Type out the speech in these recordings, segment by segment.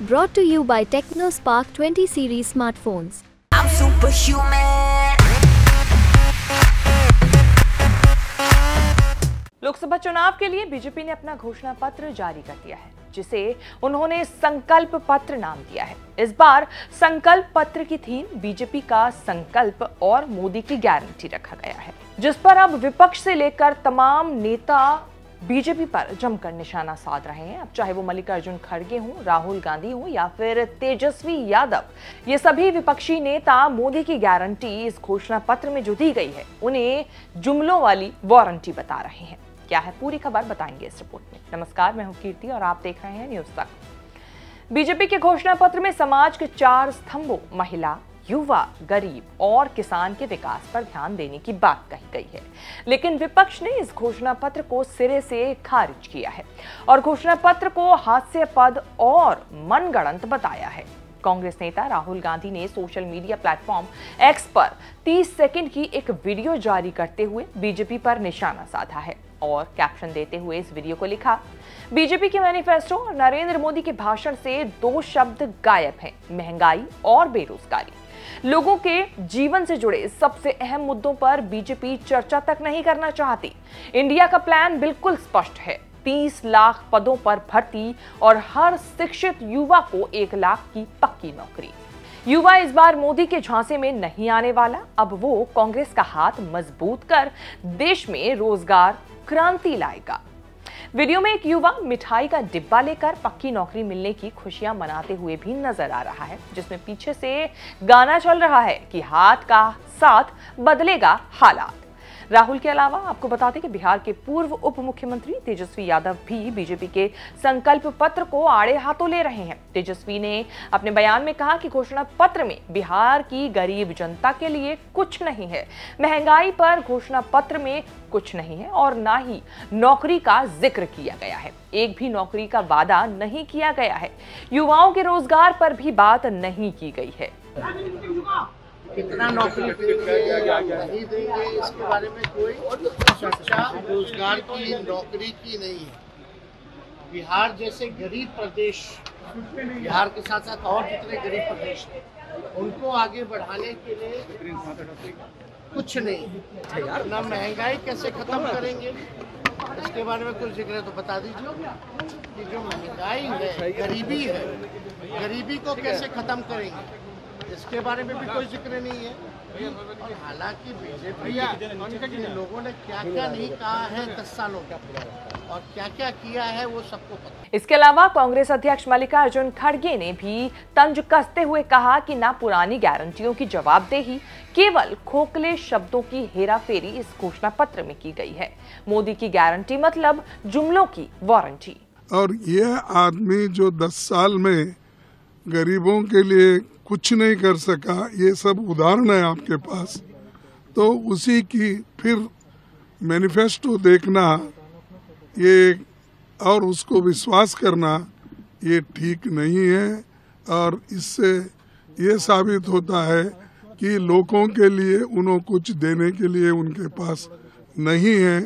Brought to you by TechnoSpark 20 series smartphones. I'm superhuman. Lok Sabha चुनाव के लिए बीजेपी ने अपना घोषणा पत्र जारी कर दिया है, जिसे उन्होंने संकल्प पत्र नाम दिया है। इस बार संकल्प पत्र की थीम बीजेपी का संकल्प और मोदी की गारंटी रखा गया है, जिस पर अब विपक्ष से लेकर तमाम नेता बीजेपी पर जमकर निशाना साध रहे हैं। अब चाहे वो मल्लिकार्जुन खड़गे हों, राहुल गांधी हों या फिर तेजस्वी यादव, ये सभी विपक्षी नेता मोदी की गारंटी इस घोषणा पत्र में जो दी गई है उन्हें जुमलों वाली वारंटी बता रहे हैं। क्या है पूरी खबर, बताएंगे इस रिपोर्ट में। नमस्कार, मैं हूं कीर्ति और आप देख रहे हैं न्यूज तक। बीजेपी के घोषणा पत्र में समाज के 4 स्तंभों महिला, युवा, गरीब और किसान के विकास पर ध्यान देने की बात कही गई है, लेकिन विपक्ष ने इस घोषणा पत्र को सिरे से खारिज किया है और घोषणा पत्र को हास्यास्पद और मनगढ़ंत बताया है। कांग्रेस नेता राहुल गांधी ने सोशल मीडिया प्लेटफॉर्म एक्स पर 30 सेकंड की एक वीडियो जारी करते हुए बीजेपी पर निशाना साधा है और कैप्शन देते हुए इस वीडियो को लिखा, बीजेपी के मैनिफेस्टो और नरेंद्र मोदी के भाषण से 2 शब्द गायब हैं, महंगाई और बेरोजगारी। लोगों के जीवन से जुड़े सबसे अहम मुद्दों पर बीजेपी चर्चा तक नहीं करना चाहती। इंडिया का प्लान बिल्कुल स्पष्ट है, 30 लाख पदों पर भर्ती और हर शिक्षित युवा को 1 लाख की पक्की नौकरी। युवा इस बार मोदी के झांसे में नहीं आने वाला। अब वो कांग्रेस का हाथ मजबूत कर देश में रोजगार क्रांति लाएगा। वीडियो में एक युवा मिठाई का डिब्बा लेकर पक्की नौकरी मिलने की खुशियां मनाते हुए भी नजर आ रहा है, जिसमें पीछे से गाना चल रहा है कि हाथ का साथ बदलेगा हालात। राहुल के अलावा आपको बता दें कि बिहार के पूर्व उप मुख्यमंत्री तेजस्वी यादव भी बीजेपी के संकल्प पत्र को आड़े हाथों ले रहे हैं। तेजस्वी ने अपने बयान में कहा कि घोषणा पत्र में बिहार की गरीब जनता के लिए कुछ नहीं है, महंगाई पर घोषणा पत्र में कुछ नहीं है और ना ही नौकरी का जिक्र किया गया है। एक भी नौकरी का वादा नहीं किया गया है। युवाओं के रोजगार पर भी बात नहीं की गई है। कितना नौकरी देंगे नहीं देंगे इसके बारे में कोई चर्चा रोजगार की, नौकरी की नहीं है। बिहार जैसे गरीब प्रदेश, बिहार के साथ साथ और जितने गरीब प्रदेश हैं उनको आगे बढ़ाने के लिए कुछ नहीं। ना महंगाई कैसे खत्म करेंगे इसके बारे में कुछ जिक्र है तो बता दीजिए कि जो महंगाई है, गरीबी है, गरीबी को कैसे खत्म करेंगे इसके बारे में भी कोई जिक्र नहीं है। और हालांकि बीजेपी के लोगों ने क्या क्या नहीं कहा है 10 सालों का और क्या क्या किया है वो सबको पता। इसके अलावा कांग्रेस अध्यक्ष मल्लिकार्जुन खड़गे ने भी तंज कसते हुए कहा कि ना पुरानी गारंटियों की जवाबदेही, केवल खोखले शब्दों की हेराफेरी इस घोषणा पत्र में की गई है। मोदी की गारंटी मतलब जुमलों की वारंटी। और ये आदमी जो 10 साल में गरीबों के लिए कुछ नहीं कर सका, ये सब उदाहरण है आपके पास, तो उसी की फिर मैनिफेस्टो देखना ये और उसको विश्वास करना ये ठीक नहीं है। और इससे ये साबित होता है कि लोगों के लिए उन्हें कुछ देने के लिए उनके पास नहीं है।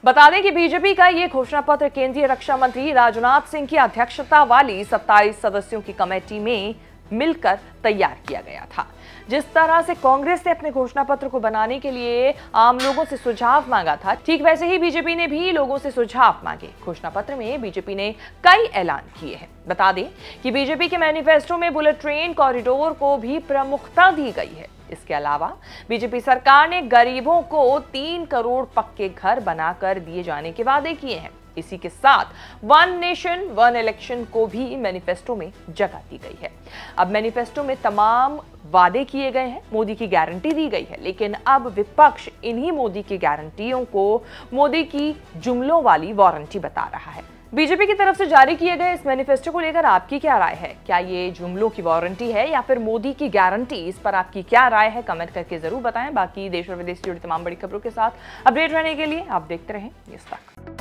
बता दें कि बीजेपी का ये घोषणा पत्र केंद्रीय रक्षा मंत्री राजनाथ सिंह की अध्यक्षता वाली 27 सदस्यों की कमेटी में मिलकर तैयार किया गया था। जिस तरह से कांग्रेस ने अपने घोषणा पत्र को बनाने के लिए आम लोगों से सुझाव मांगा था, ठीक वैसे ही बीजेपी ने भी लोगों से सुझाव मांगे। घोषणा पत्र में बीजेपी ने कई ऐलान किए हैं। बता दें कि बीजेपी के मैनिफेस्टो में बुलेट ट्रेन कॉरिडोर को भी प्रमुखता दी गई है। इसके अलावा बीजेपी सरकार ने गरीबों को 3 करोड़ पक्के घर बनाकर दिए जाने के वादे किए हैं। इसी के साथ 1 नेशन 1 इलेक्शन को भी मैनिफेस्टो में जगह दी गई है। अब मैनिफेस्टो में तमाम वादे किए गए हैं, मोदी की गारंटी दी गई है, लेकिन अब विपक्ष इन्हीं मोदी की गारंटियों को मोदी की जुमलों वाली वारंटी बता रहा है। बीजेपी की तरफ से जारी किए गए इस मैनिफेस्टो को लेकर आपकी क्या राय है? क्या ये जुमलों की वारंटी है या फिर मोदी की गारंटी? इस पर आपकी क्या राय है? कमेंट करके जरूर बताएं। बाकी देश और विदेश से जुड़ी तमाम बड़ी खबरों के साथ अपडेट रहने के लिए आप देखते रहें न्यूज़ तक।